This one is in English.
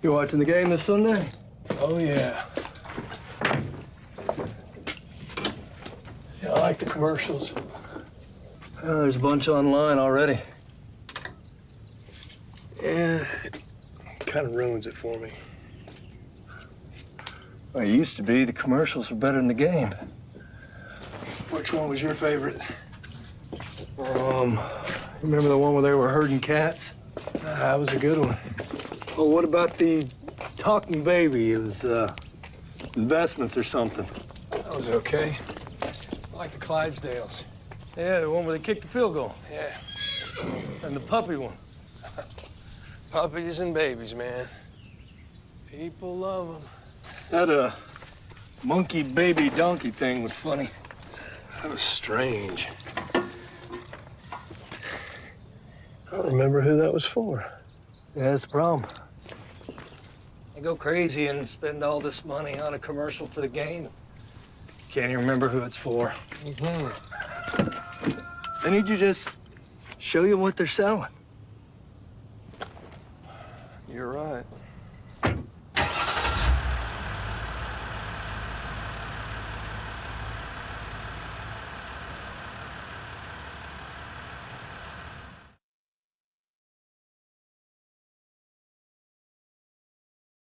You watching the game this Sunday? Oh, yeah. Yeah, I like the commercials. Oh, there's a bunch online already. Yeah, it kind of ruins it for me. Well, it used to be the commercials were better than the game. Which one was your favorite? Remember the one where they were herding cats? That was a good one. Oh, what about the talking baby? It was, investments or something. That was okay. I like the Clydesdales. Yeah, the one where they kicked the field goal. Yeah. And the puppy one. Puppies and babies, man. People love them. That, monkey baby donkey thing was funny. That was strange. I don't remember who that was for. Yeah, that's the problem. They go crazy and spend all this money on a commercial for the game. Can't even remember who it's for. They need you just show you what they're selling. You're right.